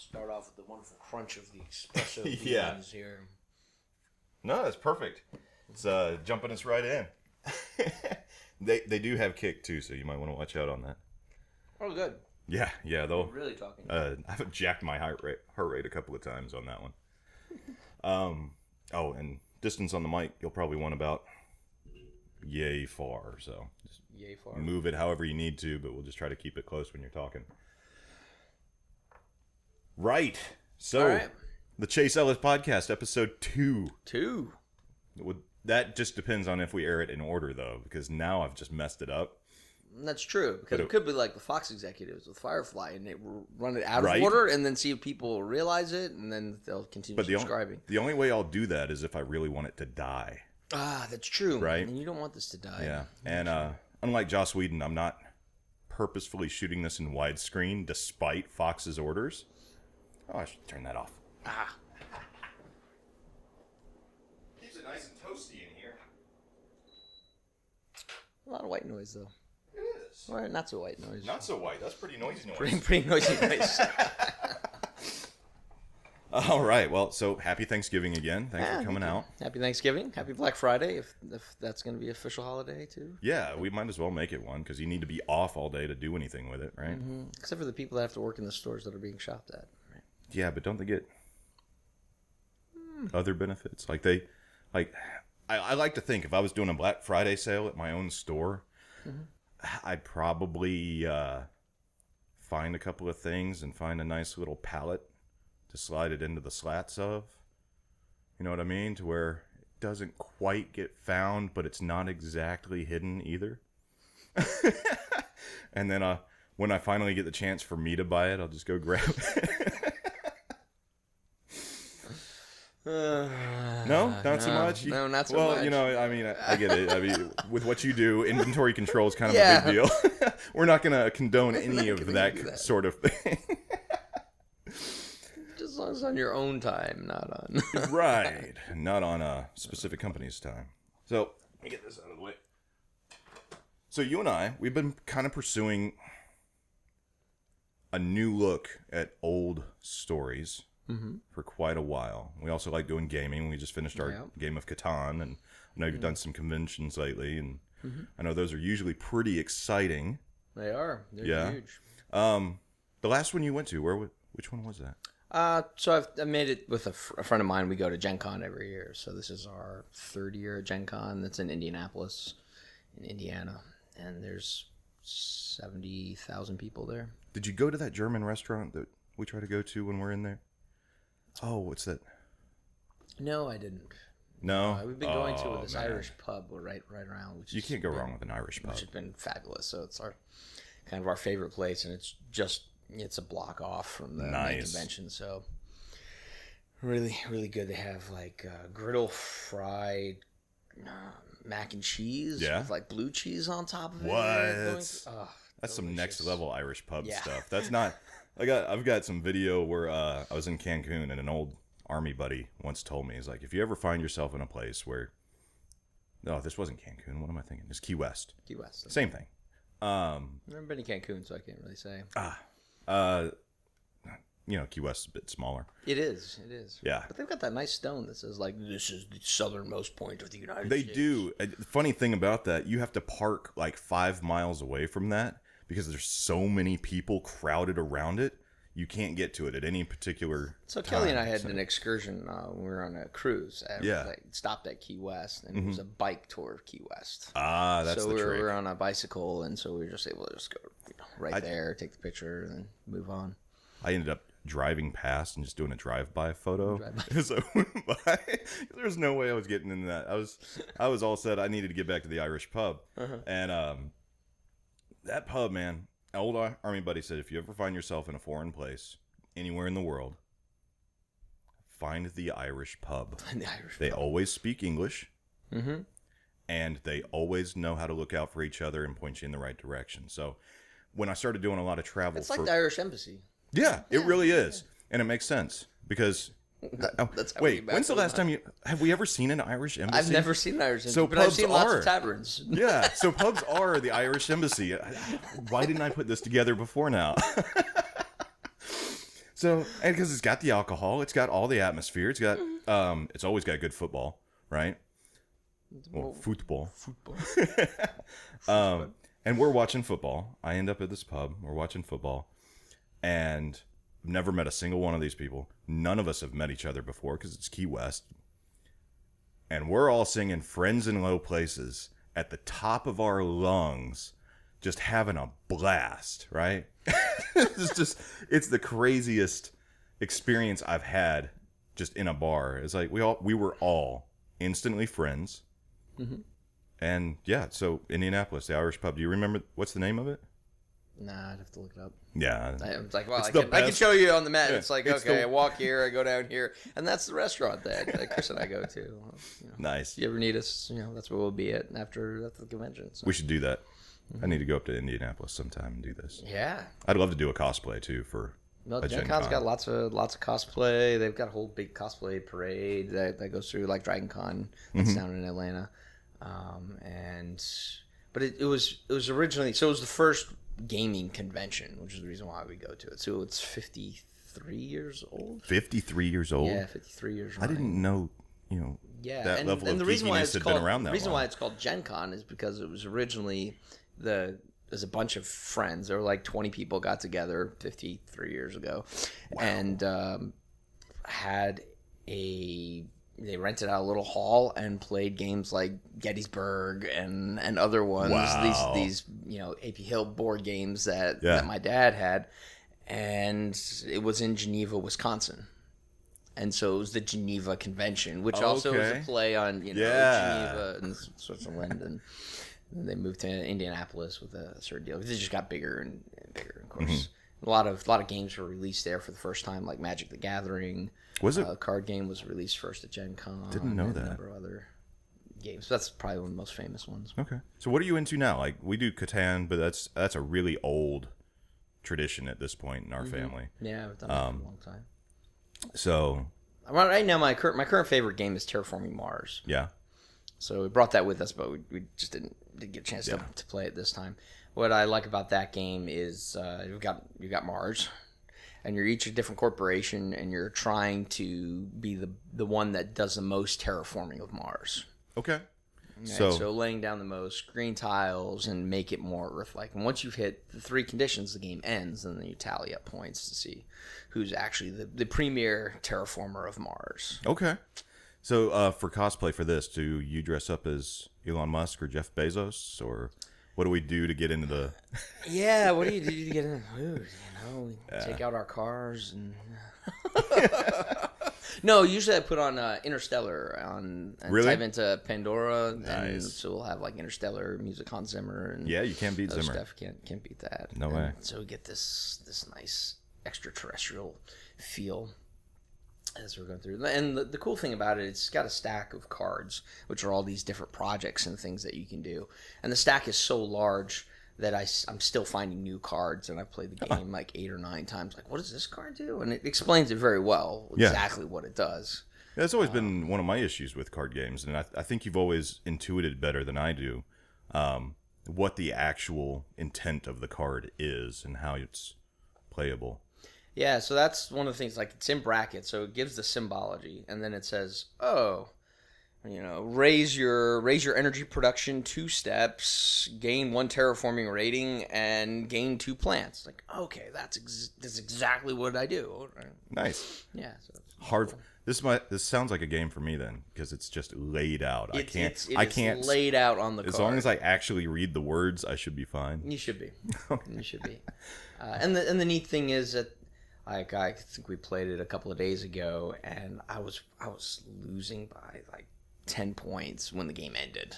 Start off with the wonderful crunch of the espresso beans here. No, that's perfect. It's jumping us right in. They do have kick too, so you might want to watch out on that. Oh, good. Yeah, they'll really talking. I've jacked my heart rate a couple of times on that one. And distance on the mic, you'll probably want about yay far. So just yay far. Move it however you need to, but we'll just try to keep it close when you're talking. Right. So, right. The Chase Ellis podcast, episode 2. 2. That just depends on if we air it in order, though, because now I've just messed it up. That's true, because it could be like the Fox executives with Firefly, and they run it out of order, and then see if people realize it, and then they'll continue subscribing. The only way I'll do that is if I really want it to die. Ah, that's true. Right? And you don't want this to die. Yeah, and unlike Joss Whedon, I'm not purposefully shooting this in widescreen, despite Fox's orders. Oh, I should turn that off. Keeps it nice and toasty in here. A lot of white noise, though. It is. Or not so white noise. Not so white. That's pretty noisy noise. Pretty noisy noise. All right. Well, so happy Thanksgiving again. Thanks for coming out. Happy Thanksgiving. Happy Black Friday, if that's going to be an official holiday, too. Yeah, we might as well make it one, because you need to be off all day to do anything with it, right? Mm-hmm. Except for the people that have to work in the stores that are being shopped at. Right? Yeah, but don't they get other benefits? I like to think if I was doing a Black Friday sale at my own store, I'd probably find a couple of things and find a nice little pallet to slide it into the slats of. You know what I mean? To where it doesn't quite get found, but it's not exactly hidden either. And then when I finally get the chance for me to buy it, I'll just go grab it. No, not so much. No, not so much. Well, you know, I mean, I get it. I mean, with what you do, inventory control is kind of a big deal. We're not going to condone any of that sort of thing. Just as long as it's on your own time, not on... Right. Not on a specific company's time. So, let me get this out of the way. So, you and I, we've been kind of pursuing a new look at old stories. For quite a while. We also like doing gaming. We just finished our game of Catan, and I know you've done some conventions lately, and I know those are usually pretty exciting. They are. They're huge. The last one you went to, which one was that? So I made it with a friend of mine. We go to GenCon every year. So this is our 3rd year at GenCon. That's in Indianapolis, in Indiana, and there's 70,000 people there. Did you go to that German restaurant that we try to go to when we're in there? Oh, what's that? No, I didn't. No? We've been going to this Irish pub right around. Which you can't go wrong with an Irish pub. Which has been fabulous. So it's kind of our favorite place, and it's a block off from the main convention. So really, really good. They have griddle fried mac and cheese with blue cheese on top of it. What? That's some next level Irish pub stuff. That's not... I've got some video where I was in Cancun, and an old army buddy once told me, he's like, if you ever find yourself in a place where... No, this wasn't Cancun. What am I thinking? It's Key West. Key West. Same thing. I've never been to Cancun, so I can't really say. Key West is a bit smaller. It is. Yeah. But they've got that nice stone that says, this is the southernmost point of the United States. They do. The funny thing about that, you have to park 5 miles away from that, because there's so many people crowded around it, you can't get to it at any particular time. Kelly and I had an excursion when we were on a cruise. Stopped at Key West, and it was a bike tour of Key West. That's the trick. So we were on a bicycle, and so we were just able to just go there, take the picture, and then move on. I ended up driving past and just doing a drive-by photo. So I went by. There's no way I was getting into that. I was all set. I needed to get back to the Irish pub. And that pub, man, an old army buddy said, if you ever find yourself in a foreign place, anywhere in the world, find the Irish pub. They always speak English. And they always know how to look out for each other and point you in the right direction. So when I started doing a lot of travel... It's like the Irish Embassy. Yeah, it really is. And it makes sense because... when's the last time have we ever seen an Irish embassy? I've never seen an Irish embassy, but I've seen lots of taverns. Yeah, so pubs are the Irish embassy. Why didn't I put this together before now? So, and because it's got the alcohol, it's got all the atmosphere, it's got, it's always got good football, right? Well, football. And we're watching football. I end up at this pub. We're watching football, and I've never met a single one of these people. None of us have met each other before because it's Key West, and we're all singing "Friends in Low Places" at the top of our lungs, just having a blast, right? It's the craziest experience I've had just in a bar. It's like we were all instantly friends. Mm-hmm. And yeah, so Indianapolis, the Irish pub. Do you remember what's the name of it? Nah, I'd have to look it up. Yeah. It's like, well, I can show you on the map. Yeah, it's like, I walk here, I go down here, and that's the restaurant that Chris and I go to. Nice. If you ever need us, that's where we'll be at after the convention. So. We should do that. Mm-hmm. I need to go up to Indianapolis sometime and do this. Yeah. I'd love to do a cosplay too for. Well, GenCon's got lots of cosplay. They've got a whole big cosplay parade that goes through, like DragonCon that's down in Atlanta. But it was originally, so it was the first gaming convention, which is the reason why we go to it. So it's 53 years old. 53 years old. Yeah, 53 years old. I didn't know, yeah, that level of geekiness had been around that long. The reason why it's called GenCon is because it was originally there's a bunch of friends. There were like 20 people got together 53 years ago, wow. And they rented out a little hall and played games like Gettysburg and other ones. Wow. These AP Hill board games that my dad had, and it was in Geneva, Wisconsin. And so it was the Geneva Convention, which also was a play on Geneva and Switzerland, and then they moved to Indianapolis with a certain deal. They just got bigger and bigger. Of course, mm-hmm. a lot of games were released there for the first time, like Magic the Gathering. Was it? A card game was released first at GenCon. Didn't know that. A number of other games. That's probably one of the most famous ones. Okay. So what are you into now? Like, we do Catan, but that's a really old tradition at this point in our family. Yeah, I've done it for a long time. So right now, my current favorite game is Terraforming Mars. Yeah. So we brought that with us, but we just didn't get a chance to play it this time. What I like about that game is you've got Mars, and you're each a different corporation, and you're trying to be the one that does the most terraforming of Mars. Okay. So laying down the most green tiles and make it more Earth-like. And once you've hit the 3 conditions, the game ends, and then you tally up points to see who's actually the premier terraformer of Mars. Okay. So for cosplay for this, do you dress up as Elon Musk or Jeff Bezos, or what do we do to get into the... Yeah, what do you do to get in the mood? We take out our cars and... No, usually I put on Interstellar and type into Pandora, nice. And so we'll have like Interstellar music, Hans Zimmer, and you can't beat Zimmer. Stuff. Can't beat that. No way. So we get this nice extraterrestrial feel as we're going through. And the cool thing about it, it's got a stack of cards, which are all these different projects and things that you can do. And the stack is so large that I'm still finding new cards, and I've played the game like 8 or 9 times. Like, what does this card do? And it explains it very well, exactly what it does. Yeah, that's always been one of my issues with card games, and I think you've always intuited better than I do what the actual intent of the card is and how it's playable. Yeah, so that's one of the things. Like, it's in brackets, so it gives the symbology, and then it says, raise your energy production 2 steps, gain 1 terraforming rating, and gain 2 plants. Like, okay, that's exactly what I do. Nice. Yeah. So hard. This sounds like a game for me then, because it's just laid out. I can't laid out on the card. As card. long as I actually read the words, I should be fine. You should be. You should be. And the neat thing is that, like, I think we played it a couple of days ago, and I was losing by like 10 points when the game ended.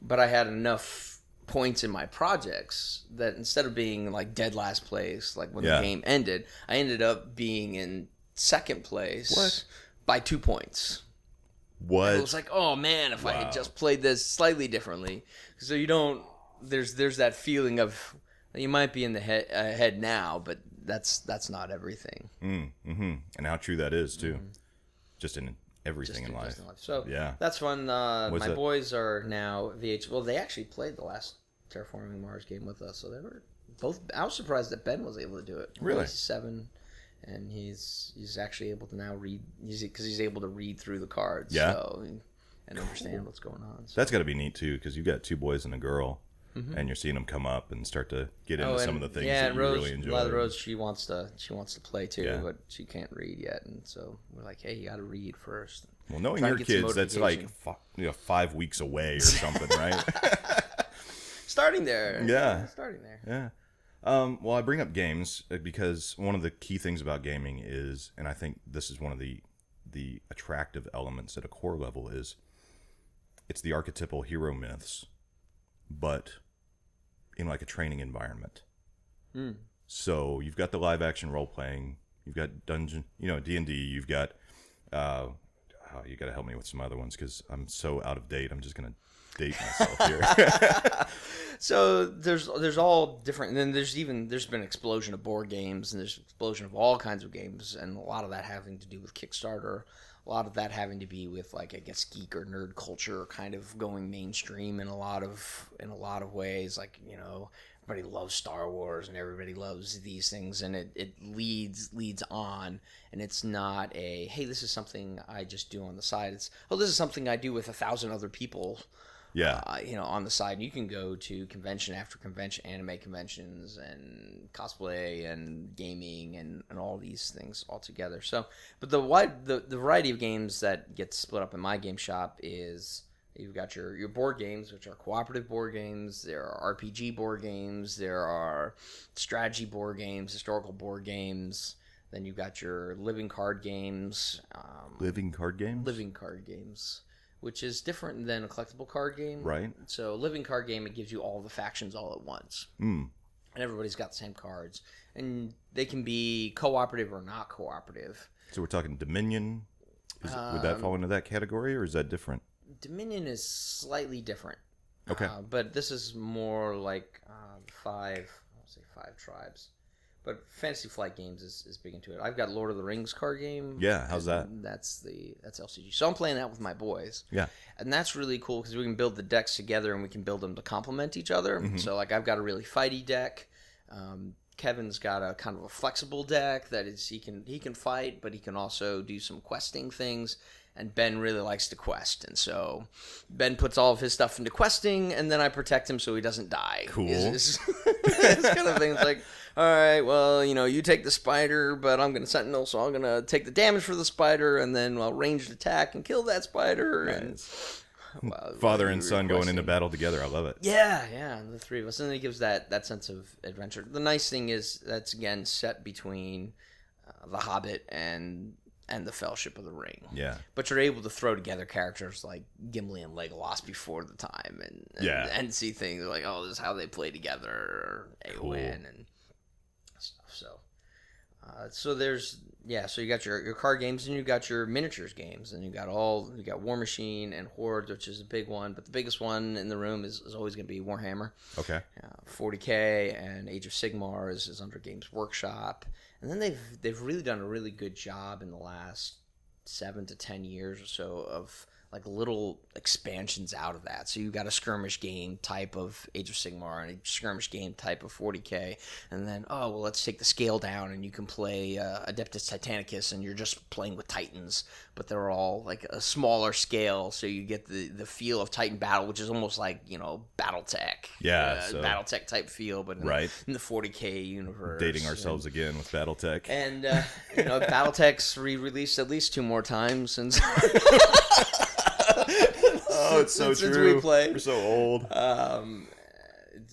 But I had enough points in my projects that instead of being like dead last place, like when the game ended, I ended up being in second place by 2 points. What? And it was like, oh man, if I had just played this slightly differently. So you don't, there's that feeling of, you might be in the head now, but that's not everything. Mm-hmm. And how true that is too. Just in everything in life. So that's fun. My boys are now Well, they actually played the last Terraforming Mars game with us, so they were both. I was surprised that Ben was able to do it. Really? He's 7, and he's actually able to now read, because he's able to read through the cards. Yeah. So, and understand what's going on. So. That's got to be neat too, because you've got 2 boys and a girl, and you're seeing them come up and start to get into some of the things that you Rose, really enjoy. A lot of Rose, she wants to play too, Yeah. but she can't read yet, and so we're like, hey, you got to read first. Well, knowing your kids, that's like 5 weeks away or something, right? Starting there. Yeah. Starting there. Yeah. Well, I bring up games because one of the key things about gaming is, and I think this is one of the attractive elements at a core level, is it's the archetypal hero myths, but in like a training environment. So you've got the live action role playing, you've got D&D, you've got you got to help me with some other ones because I'm so out of date. I'm just gonna date myself here. So there's all different, and then there's been an explosion of board games, and there's an explosion of all kinds of games, and a lot of that having to do with Kickstarter, a lot of that having to be with, like, I guess, geek or nerd culture kind of going mainstream in a lot of ways. Like, everybody loves Star Wars and everybody loves these things, and it leads on, and it's not a, hey, this is something I just do on the side. It's, oh, this is something I do with 1,000 other people. Yeah. On the side. You can go to convention after convention, anime conventions and cosplay and gaming and all these things all together. So, but the variety of games that gets split up in my game shop is, you've got your board games, which are cooperative board games. There are RPG board games. There are strategy board games, historical board games. Then you've got your living card games. Living card games? Living card games, which is different than a collectible card game. Right. So a living card game, it gives you all the factions all at once. And everybody's got the same cards. And they can be cooperative or not cooperative. So we're talking Dominion. Would that fall into that category, or is that different? Dominion is slightly different. Okay. But this is more like 5 tribes. But Fantasy Flight Games is big into it. I've got Lord of the Rings card game. Yeah, how's that? That's LCG. So I'm playing that with my boys. Yeah. And that's really cool because we can build the decks together and we can build them to complement each other. So, like, I've got a really fighty deck. Kevin's got a kind of a flexible deck that is, he can fight, but he can also do some questing things. And Ben really likes to quest, and so Ben puts all of his stuff into questing, and then I protect him so he doesn't die. Cool. It's kind of thing. It's like, all right, well, you take the spider, but I'm going to sentinel, so I'm going to take the damage for the spider, and then I'll ranged attack and kill that spider. Nice. And Father and son going into battle together. I love it. Yeah, the three of us, and then it gives that sense of adventure. The nice thing is that's again set between The Hobbit and the Fellowship of the Ring. Yeah. But you're able to throw together characters like Gimli and Legolas before the time and see things like, oh, this is how they play together, or Eowyn and stuff. So there's, so you got your card games, and you got your miniatures games, and you got War Machine and Horde, which is a big one, but the biggest one in the room is always going to be Warhammer. Okay. 40K and Age of Sigmar is under Games Workshop. And then they've really done a really good job in the last 7 to 10 years or so of like little expansions out of that. So you got a skirmish game type of Age of Sigmar and a skirmish game type of 40K, and then let's take the scale down and you can play Adeptus Titanicus, and you're just playing with Titans, but they're all like a smaller scale, so you get the feel of Titan battle, which is almost like BattleTech. So BattleTech type feel, but in the 40K universe. Dating ourselves again with BattleTech. And BattleTech's re-released at least 2 more times since. Oh, it's so since true. We played. We're so old.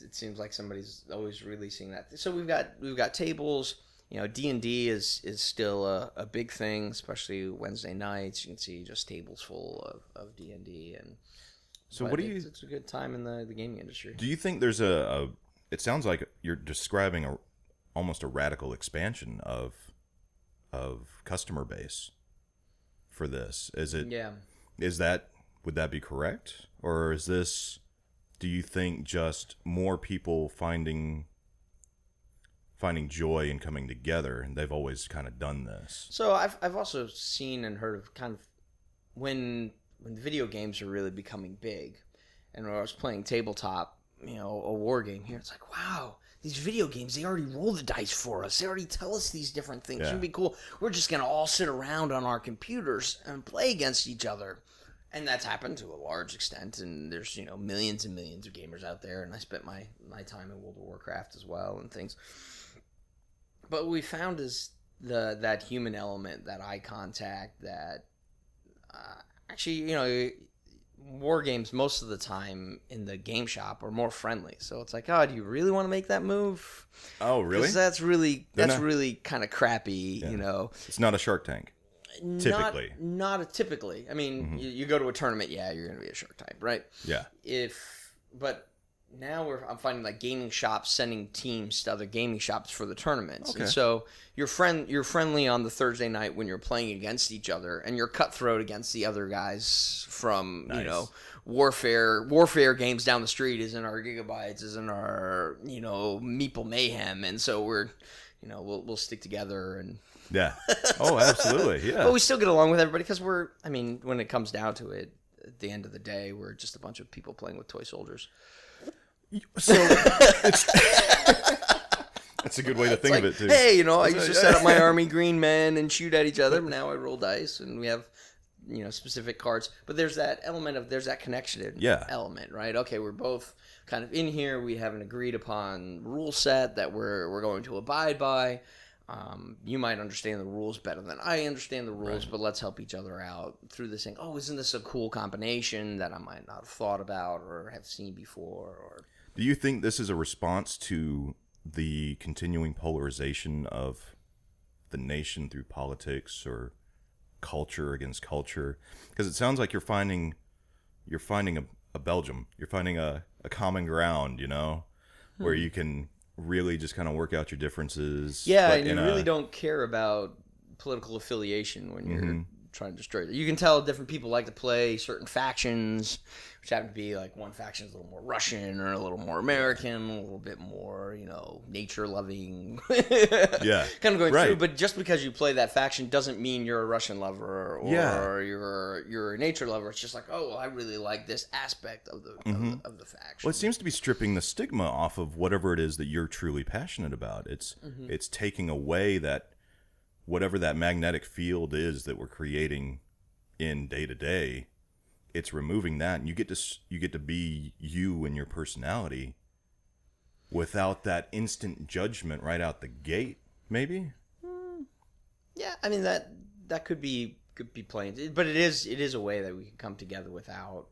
It seems like somebody's always releasing that. So we've got tables. D&D is still a big thing, especially Wednesday nights. You can see just tables full of D&D, and so it's a good time in the gaming industry. Do you think there's it sounds like you're describing almost a radical expansion of customer base for this? Would that be correct? Or is this, do you think, just more people finding joy in coming together, and they've always kind of done this? So I've also seen and heard of kind of when video games are really becoming big, and when I was playing tabletop, a war game here, it's like, wow, these video games, they already roll the dice for us. They already tell us these different things. Yeah. It'd be cool. We're just going to all sit around on our computers and play against each other. And that's happened to a large extent. And there's, millions and millions of gamers out there. And I spent my time in World of Warcraft as well and things. But what we found is that human element, that eye contact, that actually, war games most of the time in the game shop are more friendly. So it's like, oh, do you really want to make that move? Oh, really? Because that's really kind of crappy. Yeah. It's not a Shark Tank. Typically, typically. I mean, you go to a tournament, you're going to be a Shark Tank, right? Yeah. But now I'm finding like gaming shops sending teams to other gaming shops for the tournaments. Okay. And so you're friendly on the Thursday night when you're playing against each other, and you're cutthroat against the other guys from warfare games down the street. Is in our Gigabytes, is in our Meeple Mayhem, and so we'll stick together and. Yeah. Oh, absolutely. Yeah. But we still get along with everybody because when it comes down to it, at the end of the day, we're just a bunch of people playing with toy soldiers. So that's a good way to think of it too. Hey, I used to set up my army green men and shoot at each other. But now I roll dice, and we have specific cards. But there's that element there's that connection element, right? Okay, we're both kind of in here. We have an agreed upon rule set that we're going to abide by. You might understand the rules better than I understand the rules, but let's help each other out through this thing. Oh, isn't this a cool combination that I might not have thought about or have seen before? Or do you think this is a response to the continuing polarization of the nation through politics or culture against culture? Because it sounds like you're finding a Belgium. You're finding a common ground, where you can really just kind of work out your differences. Yeah, and you really don't care about political affiliation when you're trying to destroy it. You can tell different people like to play certain factions, which happen to be like one faction is a little more Russian or a little more American, a little bit more, nature loving. Yeah. Kind of going through, but just because you play that faction doesn't mean you're a Russian lover or you're a nature lover. It's just like, oh, well, I really like this aspect of the faction. Well, it seems to be stripping the stigma off of whatever it is that you're truly passionate about. It's taking away that whatever that magnetic field is that we're creating in day to day. It's removing that, and you get to be you and your personality without that instant judgment right out the gate. Maybe. Yeah, I mean that could be plain, but it is a way that we can come together without.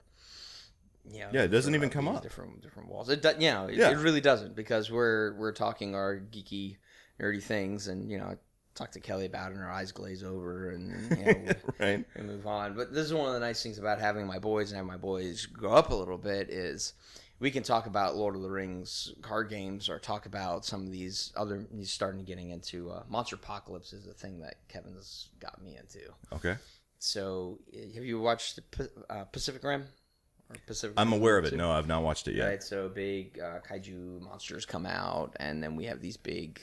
Yeah, it doesn't even come up. Different walls. It really doesn't, because we're talking our geeky, nerdy things, and talk to Kelly about it and our eyes glaze over and right. we move on. But this is one of the nice things about having my boys and having my boys grow up a little bit is we can talk about Lord of the Rings card games or talk about some of these other. He's starting getting into Monster Apocalypse is the thing that Kevin's got me into. Okay. So have you watched Pacific Rim? I'm aware of it. No, I've not watched it yet. Right. So big kaiju monsters come out, and then we have these big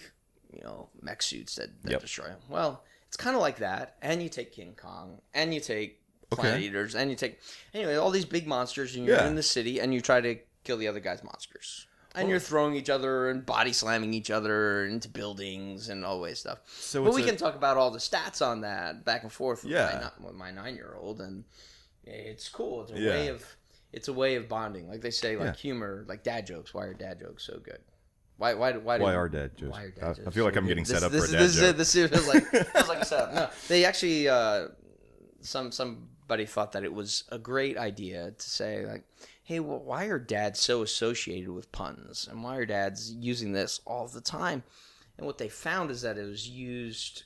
mech suits that destroy them. Well, it's kind of like that. And you take King Kong, and you take Planet Eaters, and you take all these big monsters, and you're in the city, and you try to kill the other guy's monsters. And you're throwing each other and body slamming each other into buildings and all this stuff. But we can talk about all the stats on that back and forth with my 9-year-old, and it's cool. It's a way of bonding. Like they say, like humor, like dad jokes. Why are dad jokes so good? Why are dad jokes? I feel like I'm getting set up for a dad joke. This feels like a setup. No, they actually somebody thought that it was a great idea to say like, hey, well, why are dads so associated with puns, and why are dads using this all the time? And what they found is that it was used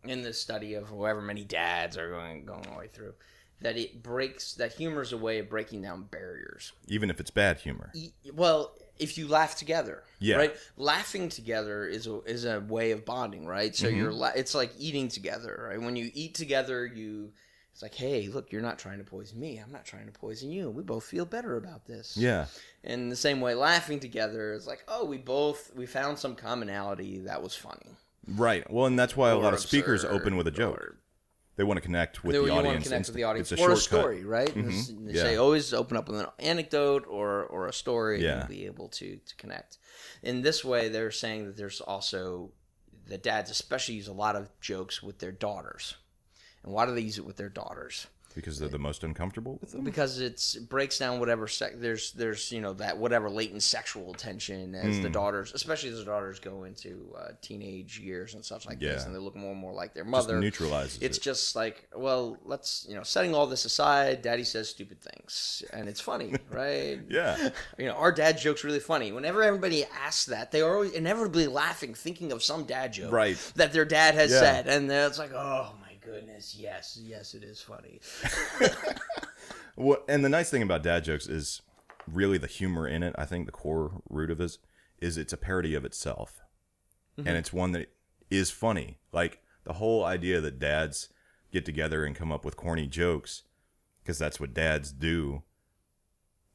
in this study of however many dads are going all the way through. That humor is a way of breaking down barriers, even if it's bad humor. Well, if you laugh together, right? Laughing together is a way of bonding, right? So it's like eating together, right? When you eat together, it's like, hey, look, you're not trying to poison me. I'm not trying to poison you. We both feel better about this. Yeah. And the same way, laughing together is like, oh, we found some commonality that was funny. Right. Well, and that's why a lot of speakers open with a joke. They want to connect with the audience. You want to connect with the audience. It's or a story, right? They say always open up with an anecdote or a story and you'll be able to connect. In this way, they're saying that there's also the dads especially use a lot of jokes with their daughters. And why do they use it with their daughters? Because they're the most uncomfortable with them? Because it breaks down whatever there's that whatever latent sexual tension as the daughters, especially as the daughters go into teenage years and such like this, and they look more and more like their mother. Just neutralizes it's just like, well, let's setting all this aside, Daddy says stupid things, and it's funny, right? Yeah. Our dad joke's really funny. Whenever everybody asks that, they are always inevitably laughing, thinking of some dad joke that their dad has said, and it's like, oh my goodness, yes, it is funny. Well, and the nice thing about dad jokes is really the humor in it. I think the core root of this is it's a parody of itself, and it's one that is funny. Like the whole idea that dads get together and come up with corny jokes, because that's what dads do,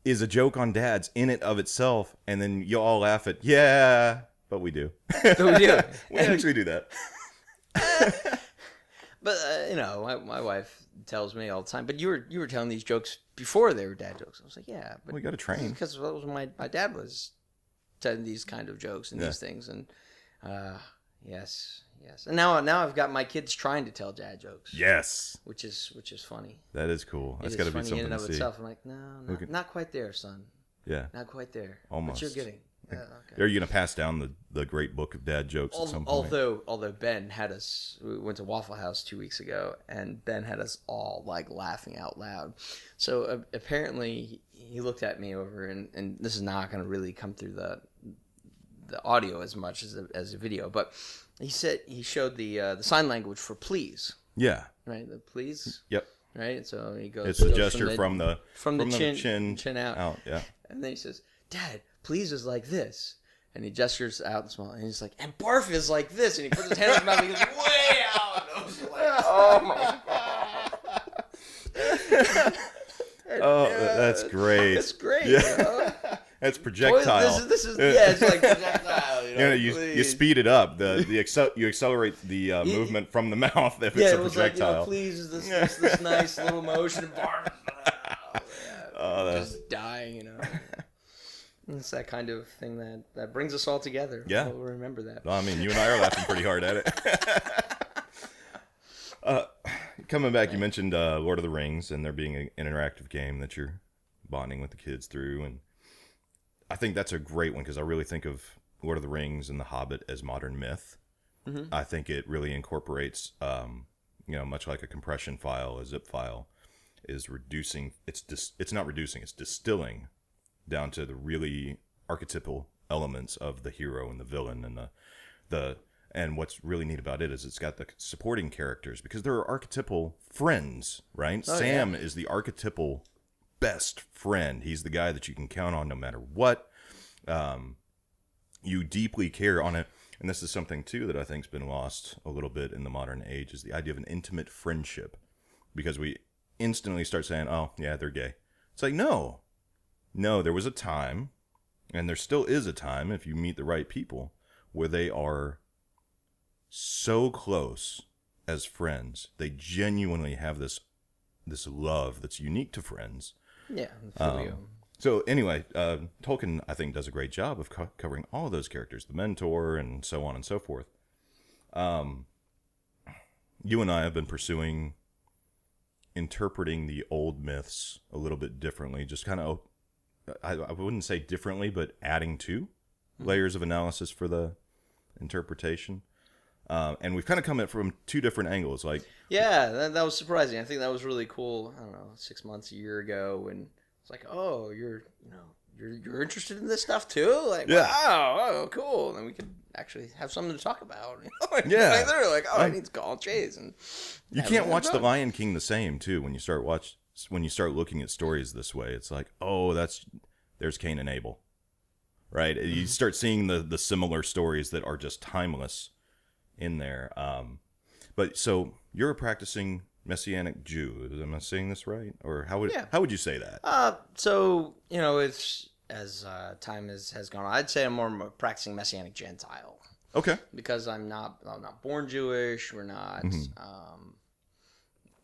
is a joke on dads in it of itself, and then you all laugh at but we do. We actually do that. But my wife tells me all the time. But you were telling these jokes before they were dad jokes. I was like, yeah, but we got to train because that was my dad was telling these kind of jokes and these things, and yes. And now I've got my kids trying to tell dad jokes. Yes, which is funny. That is cool. That's got to be something in and to of see. itself. I'm like, no, not quite there, son. Yeah, not quite there. Almost. But you're getting. Okay. Are you going to pass down the great book of dad jokes at some point? Although Ben had us, we went to Waffle House 2 weeks ago, and Ben had us all like laughing out loud. So apparently he looked at me over, and this is not going to really come through the audio as much as a video, but he showed the sign language for please. Yeah. Right. The please. Yep. Right. So he goes. It's the gesture from the chin out. Yeah. And then he says, "Dad, please is like this," and he gestures out and small, and he's like, "And barf is like this," and he puts his hand in his mouth and he goes way out. And I was like, "Oh my god!" Oh, that's great. It's great. Yeah. That's projectile. This is it's like projectile. You speed it up. You accelerate the movement from the mouth if it's a projectile. Like, please is this nice little motion and barf. Just dying, It's that kind of thing that brings us all together. Yeah. We'll remember that. Well, I mean, you and I are laughing pretty hard at it. Coming back, you mentioned Lord of the Rings and there being an interactive game that you're bonding with the kids through. And I think that's a great one because I really think of Lord of the Rings and The Hobbit as modern myth. Mm-hmm. I think it really incorporates, much like a compression file, a zip file, is reducing. It's not reducing. It's distilling down to the really archetypal elements of the hero and the villain and and what's really neat about it is it's got the supporting characters because there are archetypal friends, right? Oh, Sam is the archetypal best friend. He's the guy that you can count on no matter what. You deeply care on it. And this is something too that I think's been lost a little bit in the modern age is the idea of an intimate friendship because we instantly start saying, oh yeah, they're gay. It's like, no, there was a time, and there still is a time if you meet the right people, where they are so close as friends. They genuinely have this love that's unique to friends. Yeah. So anyway, Tolkien, I think, does a great job of covering all of those characters, the mentor and so on and so forth. You and I have been pursuing interpreting the old myths a little bit differently, just kind of, I wouldn't say differently, but adding to layers of analysis for the interpretation. And we've kind of come at it from two different angles. Like, yeah, that was surprising. I think that was really cool. I don't know, 6 months, a year ago, when it's like, oh, you're interested in this stuff too? Like, yeah. Wow, oh, cool. And then we could actually have something to talk about. Yeah. They're like, oh, I need to call Chase. And you can't watch The Lion King the same too when you start looking at stories this way. It's like, oh, there's Cain and Abel, right? Mm-hmm. You start seeing the similar stories that are just timeless in there. But so you're a practicing Messianic Jew. Am I saying this right? Or how would you say that? So, it's as time has gone on, I'd say I'm more practicing Messianic Gentile. Okay. Because I'm not born Jewish. We're not. Mm-hmm.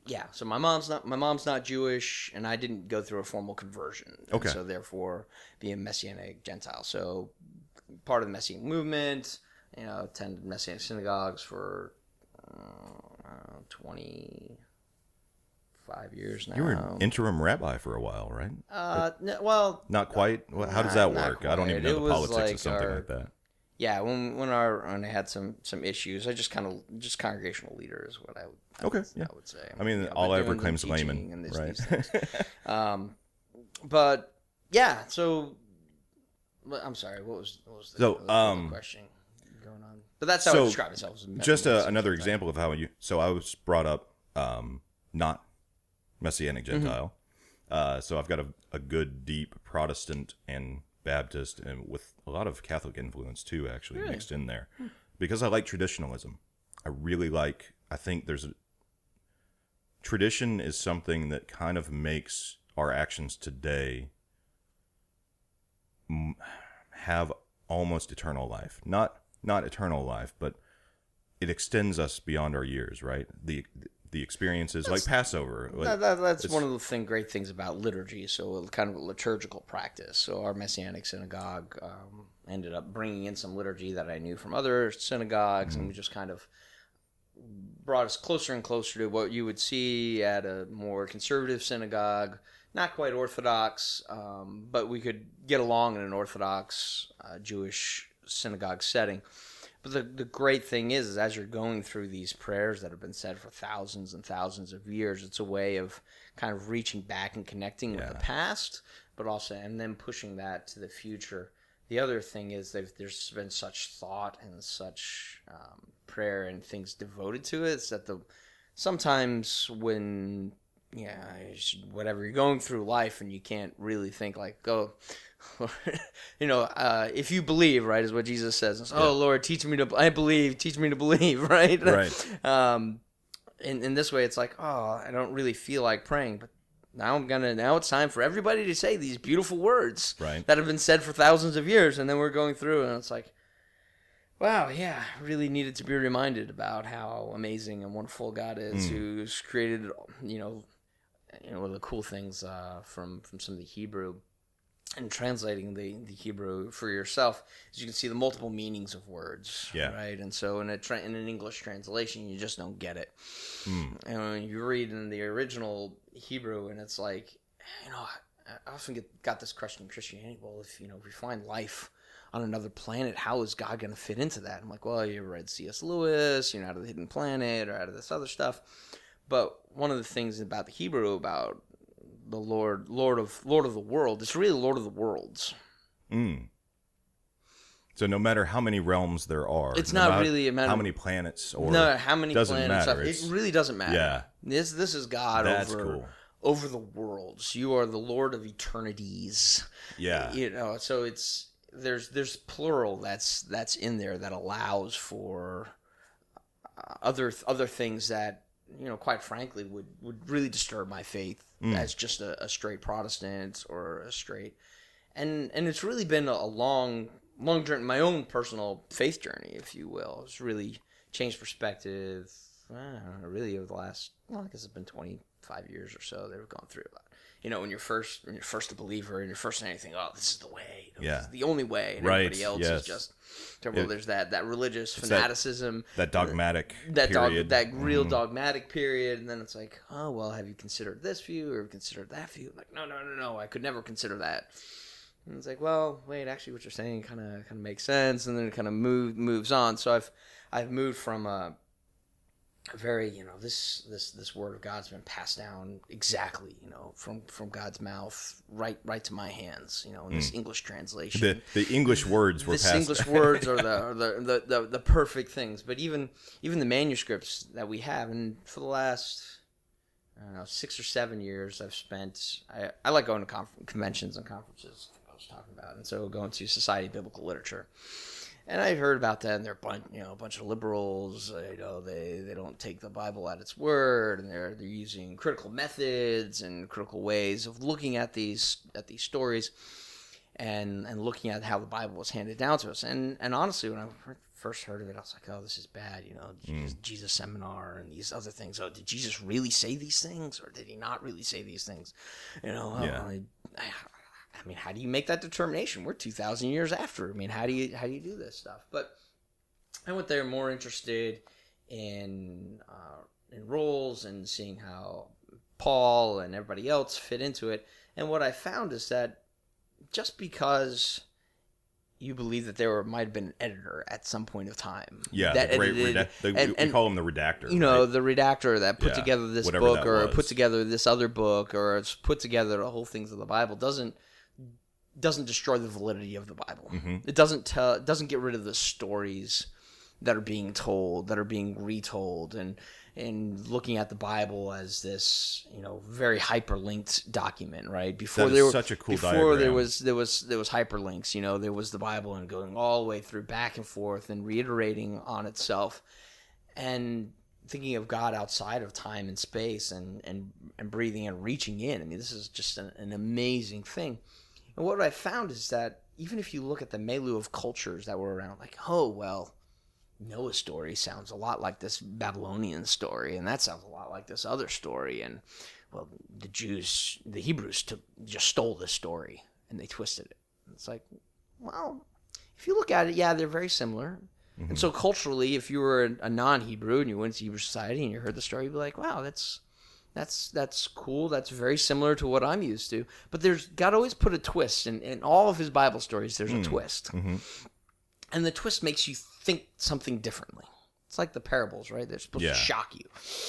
Yeah, so my mom's not Jewish, and I didn't go through a formal conversion. Okay. So therefore, being a Messianic Gentile. So part of the Messianic movement, attended Messianic synagogues for 25 years now. You were an interim rabbi for a while, right? Well, not quite. How does that work? I don't even know the politics like of something like that. Yeah, when I had some issues, I just congregational leader is what I would. Okay, I would say. I mean, all I ever claim is layman, right? But yeah, so I'm sorry. What was the question going on? But that's how I describe myself. Just another example of how you. So I was brought up not Messianic Gentile, so I've got a good deep Protestant and Baptist, and with a lot of Catholic influence too, actually mixed in there, because I like traditionalism. I think tradition is something that kind of makes our actions today have almost eternal life. Not eternal life, but it extends us beyond our years, right? The experiences like Passover. That's one of the great things about liturgy. So kind of a liturgical practice. So our Messianic synagogue ended up bringing in some liturgy that I knew from other synagogues, and we just kind of brought us closer and closer to what you would see at a more conservative synagogue. Not quite Orthodox, but we could get along in an Orthodox Jewish synagogue setting. But the great thing is as you're going through these prayers that have been said for thousands and thousands of years, it's a way of kind of reaching back and connecting with the past, but also, and then pushing that to the future. The other thing is there's been such thought and such prayer and things devoted to it, it's that sometimes when, whatever, you're going through life and you can't really think like, if you believe, right, is what Jesus says. Oh, Lord, teach me to believe, right? Right. In this way, it's like, oh, I don't really feel like praying, but now it's time for everybody to say these beautiful words that have been said for thousands of years, and then we're going through, and it's like, wow, yeah, really needed to be reminded about how amazing and wonderful God is, who's created, one of the cool things from some of the Hebrew. And translating the Hebrew for yourself, as you can see the multiple meanings of words, right? And so in an English translation, you just don't get it. And when you read in the original Hebrew, and it's like, I often got this question in Christianity. Well, if we find life on another planet, how is God going to fit into that? I'm like, well, you ever read C.S. Lewis, out of the Hidden Planet, or out of this other stuff. But one of the things about the Hebrew about the Lord of the world, it's really Lord of the worlds. So no matter how many realms there are, it's not really a matter how many planets or how many planets. Matter. It really doesn't matter. Yeah, this is God over the worlds. You are the Lord of eternities. Yeah, so there's plural that's in there that allows for other things that quite frankly would really disturb my faith as just a straight Protestant or a straight, and it's really been a long journey, my own personal faith journey, if you will. It's really changed perspective. I don't know, really over the last, I guess it's been 25 years or so that we've gone through about. When you're first a believer and you're first anything, this is the way. This is the only way. And everybody else is just terrible. There's that religious fanaticism. That dogmatic period. That real dogmatic period. And then it's like, oh, well, have you considered this view or considered that view? I'm like, no, I could never consider that. And it's like, well, wait, actually what you're saying kind of makes sense. And then it kind of moves on. So I've moved from a very, this word of God's been passed down exactly, from God's mouth right to my hands, in this English translation. The English words were passed. English words are the perfect things. But even the manuscripts that we have, and for the last 6 or 7 years, I've spent. I like going to conventions and conferences. I was talking about, and so going to Society of Biblical Literature. And I heard about that, and they're a bunch of liberals. They don't take the Bible at its word, and they're using critical methods and critical ways of looking at these stories. and looking at how the Bible was handed down to us. And honestly, when I first heard of it, I was like, oh, this is bad, Jesus seminar and these other things. Oh, did Jesus really say these things, or did he not really say these things? I mean, how do you make that determination? We're 2,000 years after. I mean, how do you do this stuff? But I went there more interested in roles and seeing how Paul and everybody else fit into it. And what I found is that just because you believe that there might have been an editor at some point of time. Yeah, that the great we call him the redactor. Right? The redactor that put together this book or put together this other book or it's put together the whole things of the Bible doesn't destroy the validity of the Bible. Mm-hmm. It doesn't get rid of the stories that are being told, that are being retold, and looking at the Bible as this, very hyperlinked document, right? Before there was such a cool diagram. there was hyperlinks, there was the Bible and going all the way through back and forth and reiterating on itself, and thinking of God outside of time and space and breathing and reaching in. I mean, this is just an amazing thing. And what I found is that even if you look at the milieu of cultures that were around, like, oh, well, Noah's story sounds a lot like this Babylonian story, and that sounds a lot like this other story. And, well, the Hebrews just stole this story, and they twisted it. It's like, well, if you look at it, yeah, they're very similar. Mm-hmm. And so culturally, if you were a non-Hebrew and you went to Hebrew society and you heard the story, you'd be like, wow, that's cool. That's very similar to what I'm used to. But God always put a twist. In all of his Bible stories, there's a twist. Mm-hmm. And the twist makes you think something differently. It's like the parables, right? They're supposed to shock you.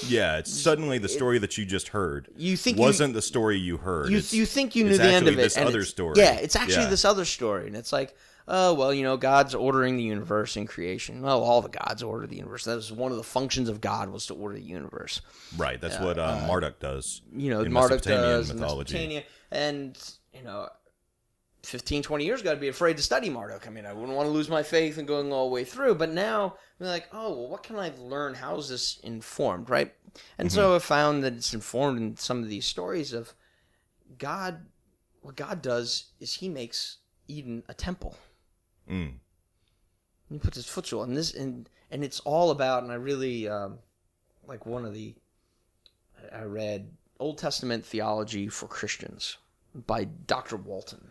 Yeah, it's suddenly the story that you just heard wasn't the story you heard. You think you knew the end of it. It's actually this other story. Yeah, it's actually this other story. And it's like, oh, well, God's ordering the universe in creation. Well, all the gods order the universe. That was one of the functions of God, was to order the universe. Right, that's what Marduk does. In Marduk does mythology. Mesopotamia. And, 15, 20 years ago, I'd be afraid to study Marduk. I mean, I wouldn't want to lose my faith and going all the way through. But now, I'm like, oh, well, what can I learn? How is this informed, right? And so I found that it's informed in some of these stories of God. What God does is he makes Eden a temple. Mm. He puts his footstool in this, and it's all about, and I really, I read Old Testament Theology for Christians by Dr. Walton.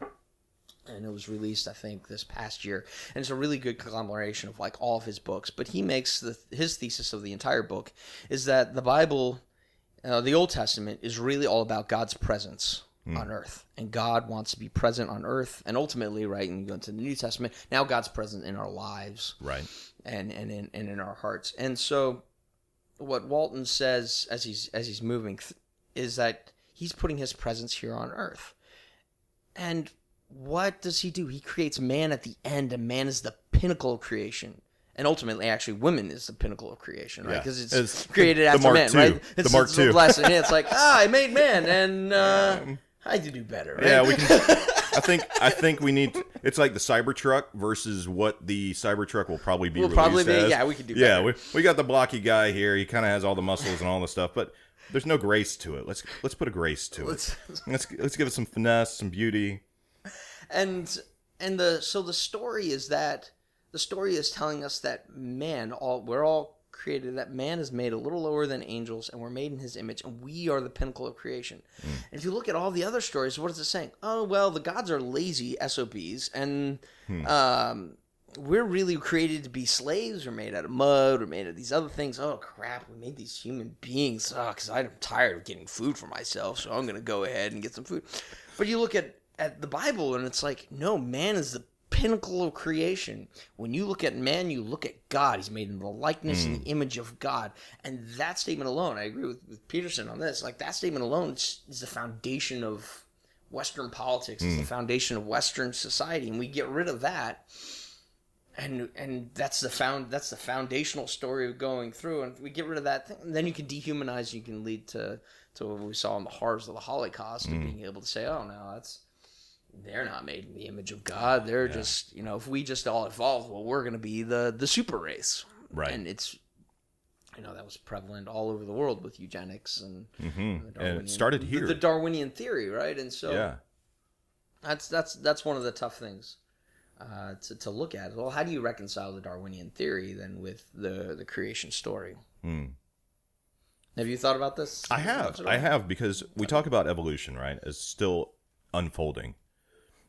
And it was released, I think, this past year. And it's a really good conglomeration of all of his books. But he makes his thesis of the entire book is that the Bible, the Old Testament, is really all about God's presence on earth. And God wants to be present on earth. And ultimately, right, and you go into the New Testament, now God's present in our lives. Right. And in our hearts. And so what Walton says as he's moving is that he's putting his presence here on earth. And what does he do? He creates man at the end, and man is the pinnacle of creation. And ultimately, actually, women is the pinnacle of creation, right? Because it's created after man, right? It's the Mark II. Blessing. It's like, I made man, and I had to do better, right? Yeah, we can. I think we need. It's like the Cybertruck versus what the Cybertruck will probably be. As. Yeah, we could do better. Yeah, we got the blocky guy here. He kind of has all the muscles and all the stuff, but there's no grace to it. Let's put a grace to it. Let's give it some finesse, some beauty. And the story is that the story is telling us that we're all created, that man is made a little lower than angels, and we're made in his image, and we are the pinnacle of creation. And if you look at all the other stories, what is it saying? Oh, well, the gods are lazy SOBs, and we're really created to be slaves. We're made out of mud. We're made out of these other things. Oh, crap, we made these human beings. Oh, because I'm tired of getting food for myself, so I'm going to go ahead and get some food. But you look at the Bible, and it's like, no, man is the pinnacle of creation. When you look at man, you look at God. He's made in the likeness and the image of God. And that statement alone, I agree with Peterson on this, that statement alone is the foundation of Western politics. It's the foundation of Western society. And we get rid of that, and that's the foundational story of going through. And if we get rid of that thing, then you can dehumanize. You can lead to what we saw in the horrors of the Holocaust, of being able to say, oh, no, they're not made in the image of God. They're just, if we just all evolve, well, we're going to be the super race. Right. And it's, that was prevalent all over the world with eugenics and and it started here. The Darwinian theory, right? And so That's one of the tough things to look at. Well, how do you reconcile the Darwinian theory then with the creation story? Have you thought about this? I have, because we talk about evolution, right, as still unfolding.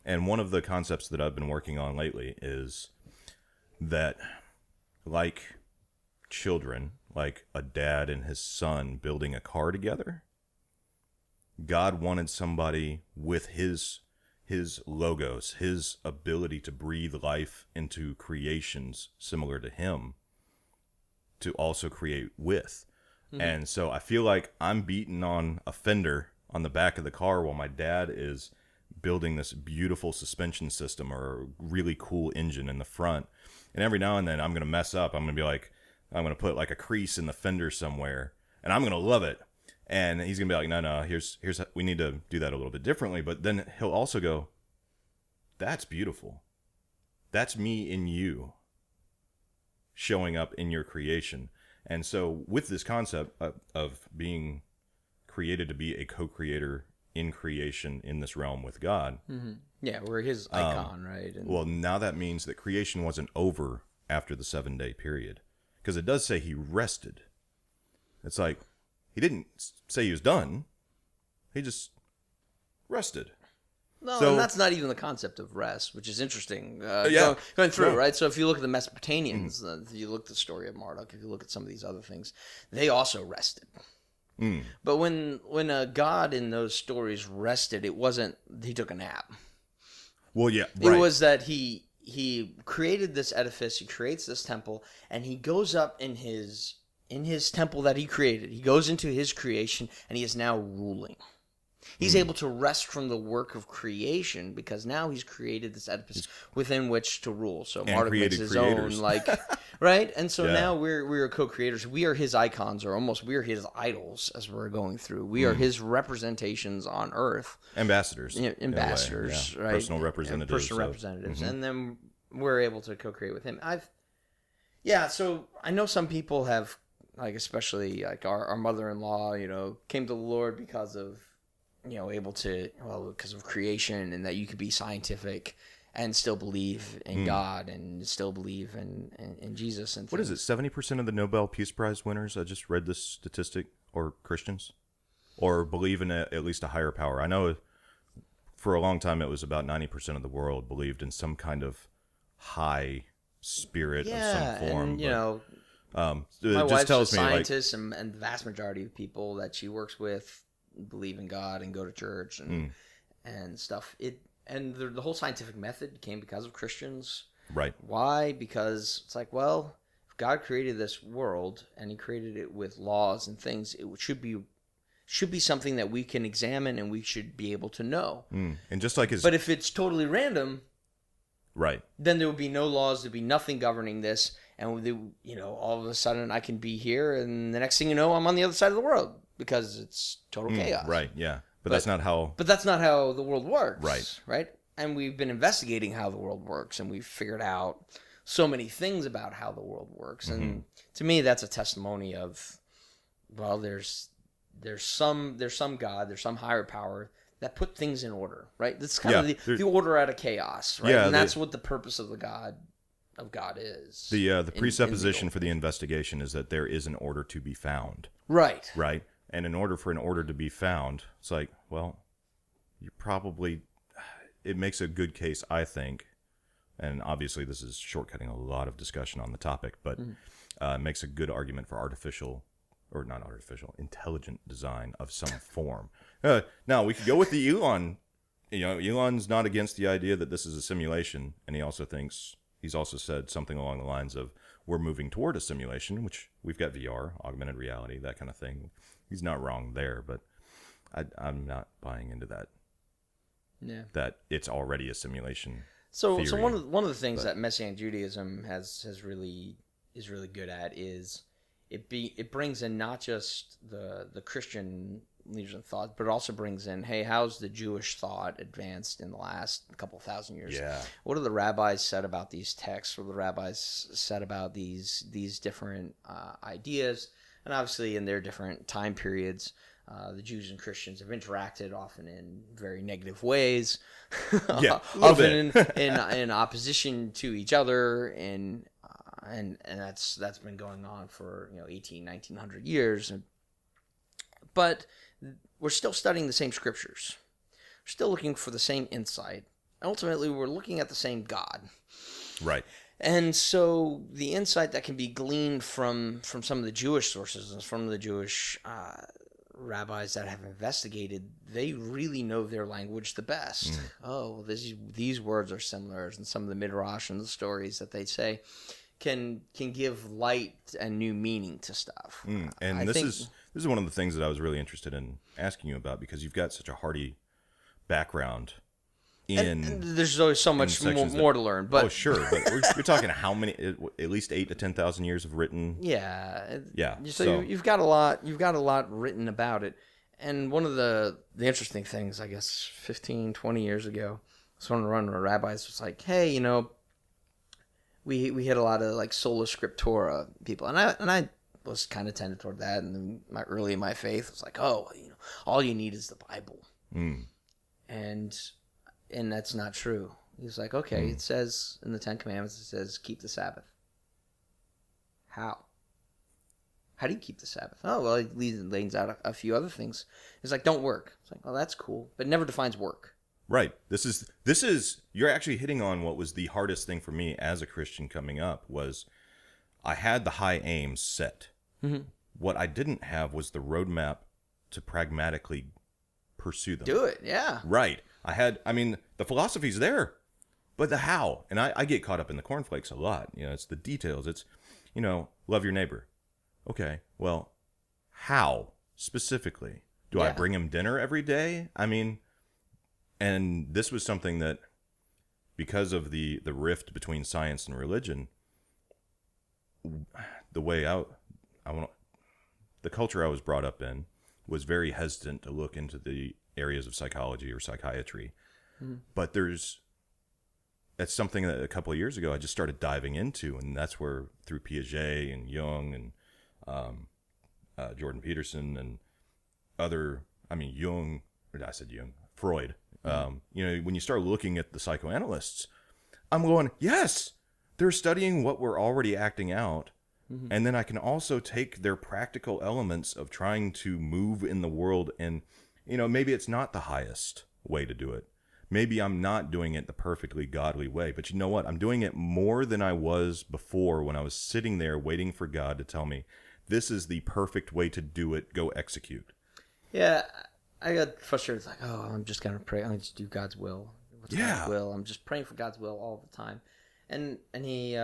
And one of the concepts that I've been working on lately is that, like children, like a dad and his son building a car together, God wanted somebody with his logos, his ability to breathe life into creations similar to him, to also create with. And so I feel like I'm beating on a fender on the back of the car while my dad is building this beautiful suspension system or a really cool engine in the front. And every now and then I'm going to mess up. I'm going to be like, I'm going to put like a crease in the fender somewhere, and I'm going to love it. And he's going to be like, no, here's we need to do that a little bit differently. But then he'll also go, that's beautiful. That's me in you showing up in your creation. And so with this concept of being created to be a co-creator in creation in this realm with God. Yeah, we're his icon, right? And well, now that means that creation wasn't over after the 7-day period. Because it does say he rested. It's like, he didn't say he was done. He just rested. No, and that's not even the concept of rest, which is interesting. Going through, right? So if you look at the Mesopotamians, if you look at the story of Marduk, if you look at some of these other things, they also rested. But when a god in those stories rested, it wasn't he took a nap. Well, yeah, right. It was that he created this edifice, he creates this temple, and he goes up in his temple that he created. He goes into his creation, and he is now ruling. He's able to rest from the work of creation because now he's created this edifice within which to rule. So Marduk makes his own, right? And so now we're co-creators. We are his icons, or almost we are his idols as we're going through. We are his representations on earth. Ambassadors. Ambassadors, right? Personal representatives. And then we're able to co-create with him. So I know some people have, like, especially like our mother-in-law, came to the Lord because of, because of creation, and that you could be scientific and still believe in God and still believe in Jesus. And what is it? 70% of the Nobel Peace Prize winners, I just read this statistic, are Christians or believe in at least a higher power. I know for a long time it was about 90% of the world believed in some kind of high spirit of some form. And, my wife's a scientist, and the vast majority of people that she works with believe in God and go to church and stuff. And the whole scientific method came because of Christians. Right. Why? Because it's like, well, if God created this world and he created it with laws and things, it should be something that we can examine and we should be able to know. And just like but if it's totally random, right, then there would be no laws, there'd be nothing governing this, and all of a sudden I can be here, and the next thing you know, I'm on the other side of the world because it's total chaos. Right. Yeah. But that's not how. But that's not how the world works. Right. Right. And we've been investigating how the world works, and we've figured out so many things about how the world works. And to me, that's a testimony of, well, there's some God, there's some higher power that put things in order. Right. That's kind of the order out of chaos. Right. And that's what the purpose of the God is. The presupposition for the investigation is that there is an order to be found. Right. Right. And in order for an order to be found, it's like, well, it makes a good case, I think, and obviously this is shortcutting a lot of discussion on the topic, but it makes a good argument for intelligent design of some form. Now, we could go with the Elon. Elon's not against the idea that this is a simulation, and he's also said something along the lines of, we're moving toward a simulation, which we've got VR, augmented reality, that kind of thing. He's not wrong there, but I'm not buying into that. Yeah. That it's already a simulation. So one of the things that Messianic Judaism is really good at is it brings in not just the Christian leaders of thought, but it also brings in, hey, how's the Jewish thought advanced in the last couple thousand years? Yeah. What have the rabbis said about these texts? What have the rabbis said about these different ideas? And obviously in their different time periods, The Jews and Christians have interacted often in very negative ways, often in opposition to each other, and that's been going on for 1900 years. But we're still studying the same scriptures. We're still looking for the same insight. Ultimately, we're looking at the same God. Right. And so the insight that can be gleaned from some of the Jewish sources and from the Jewish rabbis that have investigated, they really know their language the best. Oh, these words are similar, and some of the midrash and the stories that they say can give light and new meaning to stuff. And this is one of the things that I was really interested in asking you about, because you've got such a hearty background and there's always so much more to learn. But sure, but you're talking how many? At least 8,000 to 10,000 years of written. Yeah. So you've got a lot. You've got a lot written about it. And one of the interesting things, I guess, 15, 20 years ago, one of the rabbis was like, "Hey, we had a lot of like sola scriptura people," and I was kind of tended toward that. And then my faith was like, "Oh, all you need is the Bible," and that's not true. He's like, okay, it says in the Ten Commandments, it says, keep the Sabbath. How? How do you keep the Sabbath? Oh, well, it lays out a few other things. He's like, don't work. It's like, well, that's cool, but it never defines work. Right. This is you're actually hitting on what was the hardest thing for me as a Christian coming up. Was I had the high aims set. What I didn't have was the roadmap to pragmatically pursue them. Do it, yeah. Right. The philosophy's there, but the how. And I get caught up in the cornflakes a lot. It's the details. It's, love your neighbor. Okay, well, how specifically? Do I bring him dinner every day? And this was something that, because of the rift between science and religion, the way the culture I was brought up in was very hesitant to look into the areas of psychology or psychiatry. But that's something that a couple of years ago I just started diving into, and that's where, through Piaget and Jung and Jordan Peterson and Freud. When you start looking at the psychoanalysts, I'm going, yes, they're studying what we're already acting out. And then I can also take their practical elements of trying to move in the world, and, maybe it's not the highest way to do it. Maybe I'm not doing it the perfectly godly way, but you know what? I'm doing it more than I was before, when I was sitting there waiting for God to tell me, this is the perfect way to do it. Go execute. Yeah. I got frustrated. It's like, oh, I'm just going to pray. I'm just do God's will. What's God's will? I'm just praying for God's will all the time. And he,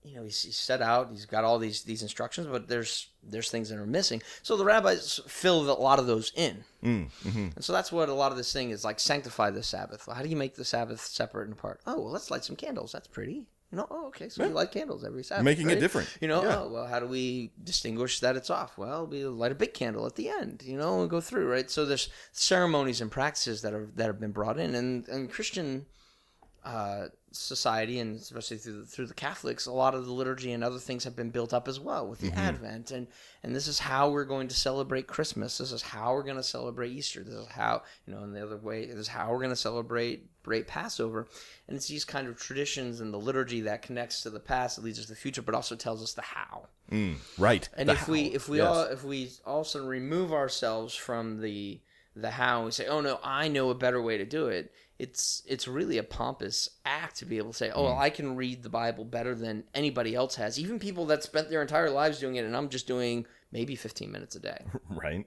he's set out. He's got all these instructions, but there's things that are missing. So the rabbis fill a lot of those in. And so that's what a lot of this thing is like. Sanctify the Sabbath. Well, how do you make the Sabbath separate and apart? Oh, well, let's light some candles. That's pretty. Okay, so we light candles every Sabbath. Making it different. Oh, well, how do we distinguish that it's off? Well, we light a big candle at the end, and go through, right? So there's ceremonies and practices that have been brought in, and Christian society, and especially through the Catholics, a lot of the liturgy and other things have been built up as well with the Advent, and this is how we're going to celebrate Christmas. This is how we're going to celebrate Easter. This is how, in the other way, this is how we're going to celebrate Passover. And it's these kind of traditions and the liturgy that connects to the past, that leads us to the future, but also tells us the how. Right. And if we also remove ourselves from the how, we say, oh no, I know a better way to do it. It's really a pompous act to be able to say, oh, I can read the Bible better than anybody else has. Even people that spent their entire lives doing it, and I'm just doing maybe 15 minutes a day. Right.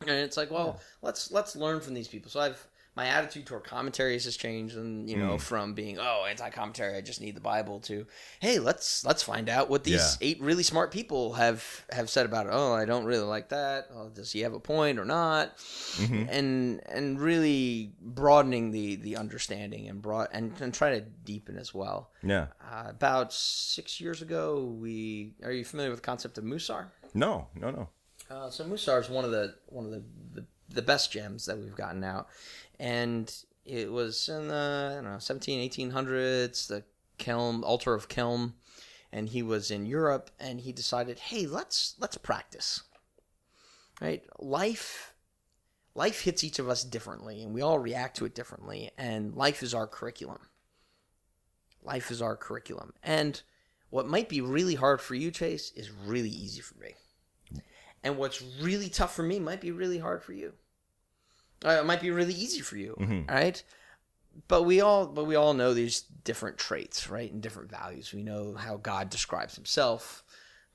And it's like, well, let's learn from these people. So my attitude toward commentaries has changed, and from being anti-commentary, I just need the Bible, to hey, let's find out what these 8 really smart people have said about it. Oh, I don't really like that. Oh, does he have a point or not? And really broadening the understanding and try to deepen as well. Yeah. About 6 years ago, are you familiar with the concept of Mussar? No. So Mussar is one of the best gems that we've gotten out. And it was in the 1800s, the altar of Kelm, and he was in Europe, and he decided, hey, let's practice. Right? Life life hits each of us differently, and we all react to it differently, and life is our curriculum. Life is our curriculum. And what might be really hard for you, Chase, is really easy for me. And what's really tough for me might be really hard for you. It might be really easy for you, right? But we all know these different traits, right, and different values. We know how God describes himself.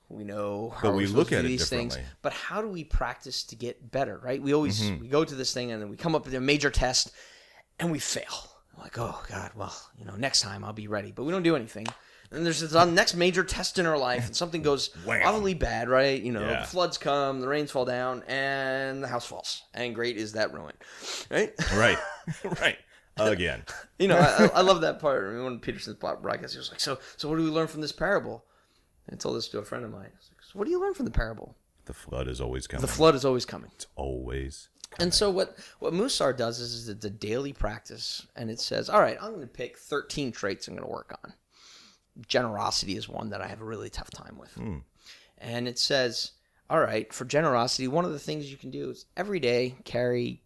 We know how we look at these things. But how do we practice to get better, right? We always we go to this thing and then we come up with a major test and we fail. I'm like, oh God, well, next time I'll be ready. But we don't do anything. And there's this next major test in our life, and something goes awfully bad, right? Floods come, the rains fall down, and the house falls. And great is that ruin, right? Right. Again. I love that part. I mean, when Peterson's broadcast, he was like, so what do we learn from this parable? And I told this to a friend of mine. I was like, so what do you learn from the parable? The flood is always coming. The flood is always coming. It's always coming. And so what Mussar does is it's a daily practice, and it says, all right, I'm going to pick 13 traits I'm going to work on. Generosity is one that I have a really tough time with. And it says, all right, for generosity, one of the things you can do is every day carry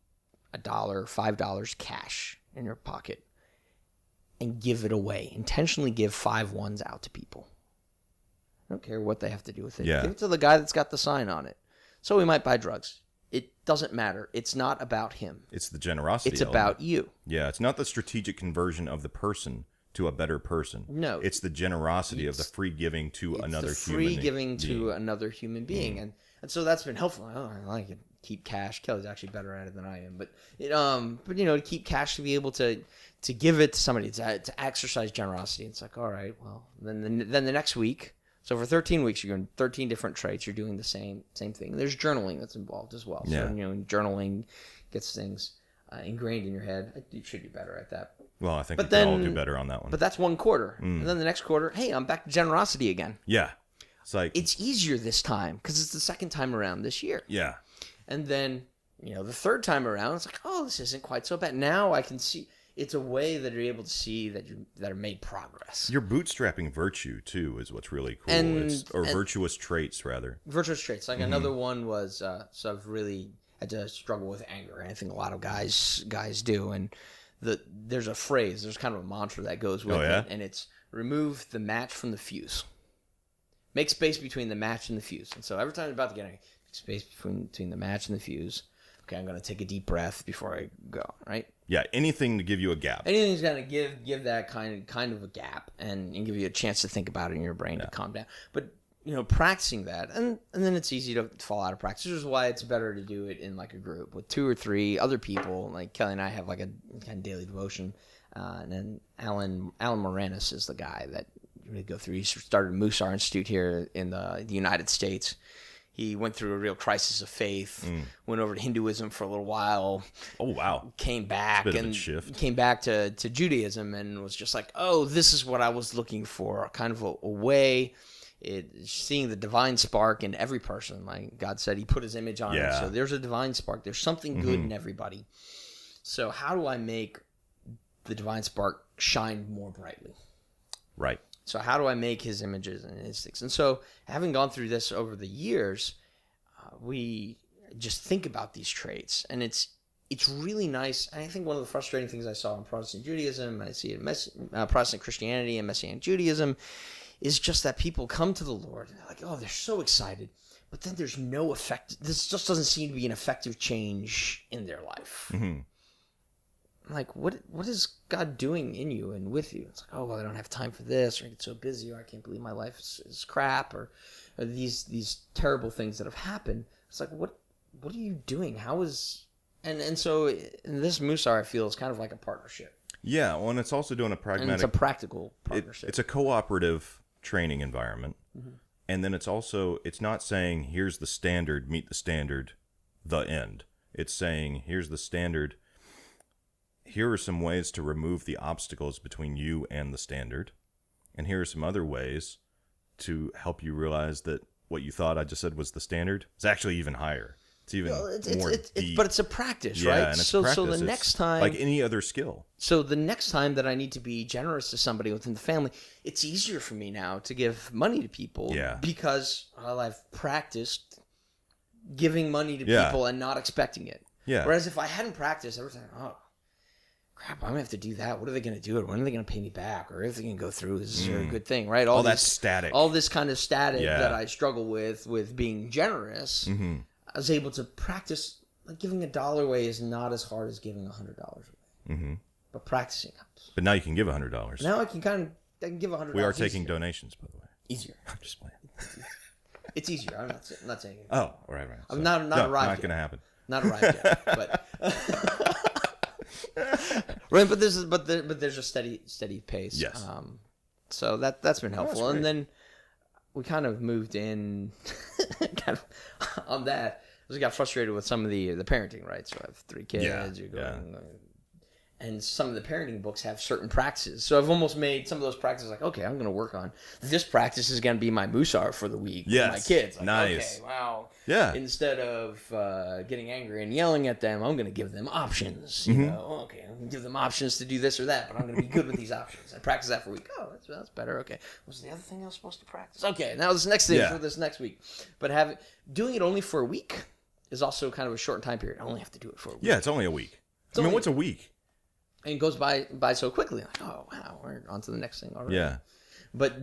$1, $5 cash in your pocket and give it away. Intentionally give 5 ones out to people. I don't care what they have to do with it. Yeah. Give it to the guy that's got the sign on it. So we might buy drugs. It doesn't matter. It's not about him. It's the generosity. It's about you. Yeah, it's not the strategic conversion of the person to a better person. No. It's the generosity of the free giving to another human being. Free giving to another human being. And so that's been helpful. I like it. Keep cash. Kelly's actually better at it than I am. But to keep cash, to be able to give it to somebody, to exercise generosity. It's like, all right, well, then the next week. So for 13 weeks, you're doing 13 different traits. You're doing the same thing. There's journaling that's involved as well. Yeah. So journaling gets things ingrained in your head. You should be better at that. Well, I think we can all do better on that one. But that's one quarter. And then the next quarter, hey, I'm back to generosity again. Yeah. It's easier this time because it's the second time around this year. Yeah. And then, the third time around, it's like, oh, this isn't quite so bad. Now I can see. It's a way that you're able to see that are made progress. You're bootstrapping virtue too, is what's really cool. Virtuous traits rather. Virtuous traits. Like another one was, so I've really had to struggle with anger, and I think a lot of guys do. And there's a phrase, there's kind of a mantra that goes with it, and it's remove the match from the fuse. Make space between the match and the fuse. And so every time you're about to get angry, make space between the match and the fuse. Okay, I'm going to take a deep breath before I go, right? Yeah, anything to give you a gap. Anything's going to give that kind of a gap and give you a chance to think about it in your brain to calm down. But, practicing that, and then it's easy to fall out of practice, which is why it's better to do it in like a group with 2 or 3 other people. Like Kelly and I have like a kind of daily devotion. And then Alan Moranis is the guy that we go through. He started Mussar Institute here in the United States. He went through a real crisis of faith, went over to Hinduism for a little while. Oh, wow. Came back came back to Judaism and was just like, oh, this is what I was looking for, kind of a way, seeing the divine spark in every person. Like God said, he put his image on it. So there's a divine spark. There's something good in everybody. So how do I make the divine spark shine more brightly? Right. So how do I make his images and instincts? And so having gone through this over the years, we just think about these traits. And it's really nice. And I think one of the frustrating things I saw in Protestant Judaism, and I see it in Protestant Christianity and Messianic Judaism, is just that people come to the Lord and they're like, oh, they're so excited. But then there's no effect. This just doesn't seem to be an effective change in their life. Mm-hmm. Like, what is God doing in you and with you? It's like, oh, well, I don't have time for this, or I get so busy, or I can't believe my life is crap, or these terrible things that have happened. It's like, what are you doing? How is... And so in this Mussar, I feel, is kind of like a partnership. Yeah, well, and it's also doing a pragmatic... And it's a practical partnership. It's a cooperative training environment. Mm-hmm. And then it's not saying, here's the standard, meet the standard, the end. It's saying, here's the standard... Here are some ways to remove the obstacles between you and the standard. And here are some other ways to help you realize that what you thought I just said was the standard is actually even higher. It's even more deep. But it's a practice, right? And it's so practice. The next time... Like any other skill. So the next time that I need to be generous to somebody within the family, it's easier for me now to give money to people. Yeah. Because I've practiced giving money to people and not expecting it. Yeah. Whereas if I hadn't practiced, I was like, oh, crap, I'm going to have to do that. What are they going to do? When are they going to pay me back? Or if they can go through, is this a good thing, right? All that static. All this kind of static that I struggle with being generous, I was able to practice. Like giving $1 away is not as hard as giving $100 away. But practicing helps. But now you can give $100. Now I can give $100. We are taking donations, by the way. Easier. I'm just playing. It's easier. I'm not saying it. Oh, right. I'm not arrived Not yet. going to happen. Not arrived yet. But right, but there's a steady pace. Yes. So that's been helpful. That's and then we kind of moved in kind of on that. I got frustrated with some of the parenting, right? So I have 3 kids. And some of the parenting books have certain practices. So I've almost made some of those practices like, okay, I'm going to work on this practice is going to be my Mussar for the week with my kids. Like, nice. Okay, wow. Yeah. Instead of getting angry and yelling at them, I'm going to give them options. You know, okay, I'm going to give them options to do this or that, but I'm going to be good with these options. I practice that for a week. Oh, that's better. Okay. What's the other thing I was supposed to practice? Okay, now this next thing for this next week. But doing it only for a week is also kind of a short time period. I only have to do it for a week. Yeah, it's only a week. What's a week? And it goes by so quickly. Like, oh, wow, we're on to the next thing already. Yeah. But,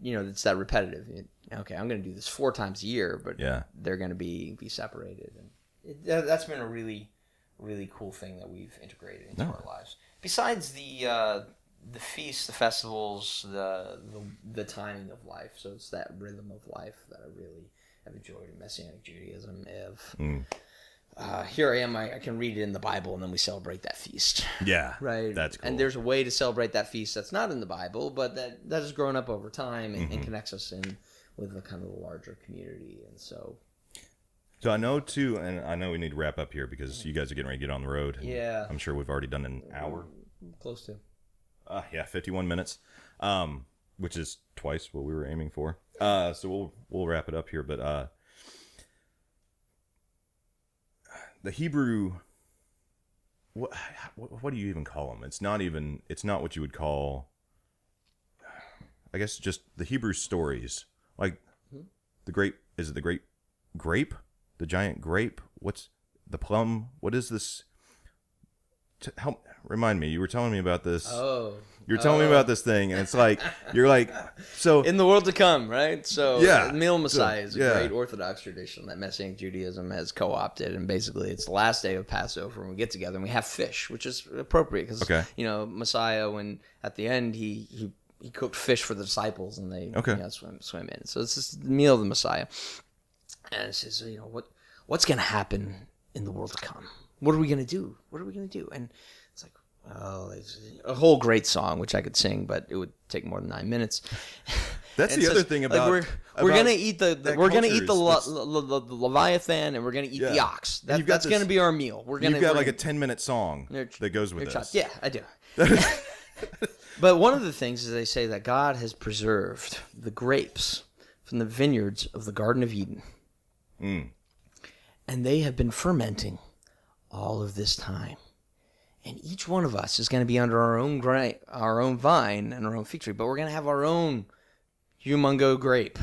it's that repetitive. Okay, I'm going to do this 4 times a year, but they're going to be separated. And that's been a really, really cool thing that we've integrated into our lives. Besides the feasts, the festivals, the timing of life. So it's that rhythm of life that I really have enjoyed in Messianic Judaism. Here I am, I can read it in the Bible, and then we celebrate that feast. Yeah. Right? That's cool. And there's a way to celebrate that feast that's not in the Bible, but that has grown up over time and connects us in with the kind of the larger community. And so I know, too, and I know we need to wrap up here because you guys are getting ready to get on the road. Yeah. I'm sure we've already done an hour. Close to. 51 minutes, which is twice what we were aiming for. So we'll wrap it up here, but the Hebrew, what do you even call them? It's not what you would call, I guess, just the Hebrew stories. Like the grape, is it the great grape? The giant grape? What's the plum? What is this? Help remind me. You were telling me about this. You're telling me about this thing, and it's like you're like so in the world to come, right? So the meal Messiah is a yeah. great Orthodox tradition that Messianic Judaism has co-opted, and basically it's the last day of Passover, and we get together and we have fish, which is appropriate because Messiah, when at the end he cooked fish for the disciples, and they swim in. So it's just the meal of the Messiah, and it says what's going to happen in the world to come. What are we going to do? What are we going to do? And it's like, it's a whole great song, which I could sing, but it would take more than 9 minutes. That's the other thing about we're going to eat the Leviathan, and we're going to eat the ox. That's going to be our meal. You've got like a 10-minute song that goes with this. Yeah, I do. But one of the things is they say that God has preserved the grapes from the vineyards of the Garden of Eden. And they have been fermenting all of this time, and each one of us is going to be under our own vine and our own fig tree, but we're going to have our own humongo grape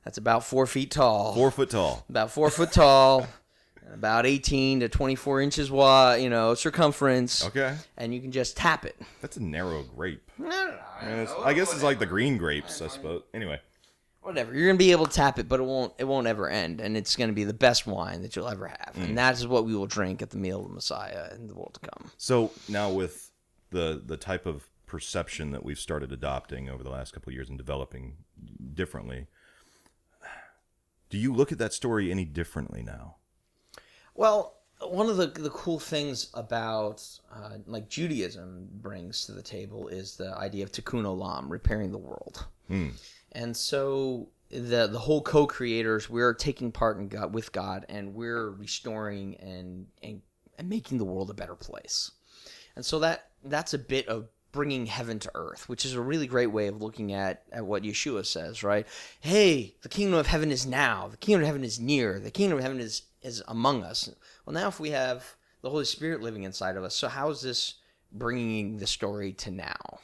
that's about 4 feet tall. 4 foot tall. About 4 foot tall, about 18 to 24 inches wide, circumference. Okay. And you can just tap it. That's a narrow grape. I guess it's like the green grapes, I suppose. Anyway. Whatever, you're gonna be able to tap it, but it won't ever end, and it's gonna be the best wine that you'll ever have, and that is what we will drink at the meal of the Messiah in the world to come. So now, with the type of perception that we've started adopting over the last couple of years and developing differently, do you look at that story any differently now? Well, one of the cool things about like Judaism brings to the table is the idea of tikkun olam, repairing the world. And so the whole co-creators, we're taking part in God with God, and we're restoring and making the world a better place. And so that's a bit of bringing heaven to earth, which is a really great way of looking at what Yeshua says, right? Hey, the kingdom of heaven is now. The kingdom of heaven is near. The kingdom of heaven is among us. Well, now if we have the Holy Spirit living inside of us, so how is this bringing the story to now?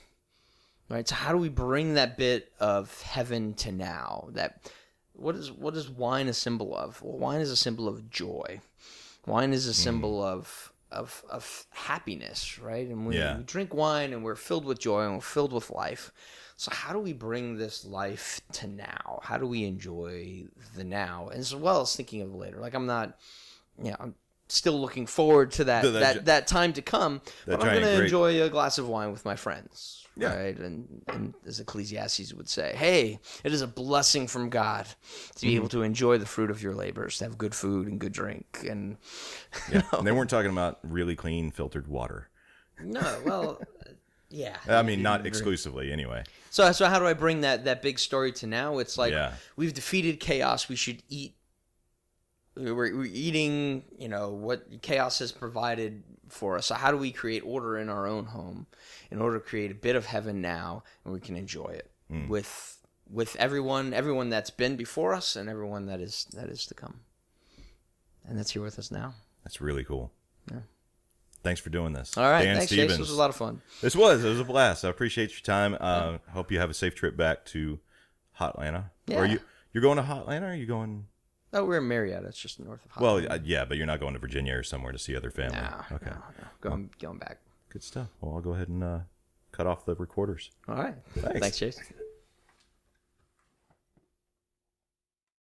Right, so how do we bring that bit of heaven to now? What is wine a symbol of? Well, wine is a symbol of joy. Wine is a symbol of happiness, right? And we drink wine and we're filled with joy and we're filled with life. So how do we bring this life to now? How do we enjoy the now as well as thinking of later? Like I'm still looking forward to that time to come, but I'm going to enjoy a glass of wine with my friends. Yeah. Right, and as Ecclesiastes would say, hey, it is a blessing from God to be able to enjoy the fruit of your labors, to have good food and good drink, and and they weren't talking about really clean filtered water. No, well, yeah. I mean, not exclusively, anyway. So how do I bring that big story to now? It's like we've defeated chaos. We should eat. We're eating, what chaos has provided for us. So how do we create order in our own home in order to create a bit of heaven now, and we can enjoy it with everyone that's been before us and everyone that is to come, and that's here with us now. That's really cool. Yeah. Thanks for doing this. All right, Dan thanks, Stevens. Chase. This was a lot of fun. It was a blast. I appreciate your time. Hope you have a safe trip back to Hotlanta. Yeah. Or you're going to Hotlanta, or are you going? Oh, we're in Marietta. It's just north of Hotlanta. Well, yeah, but you're not going to Virginia or somewhere to see other family. No, okay. No. Going back. Good stuff. Well, I'll go ahead and cut off the recorders. All right. Thanks, Chase.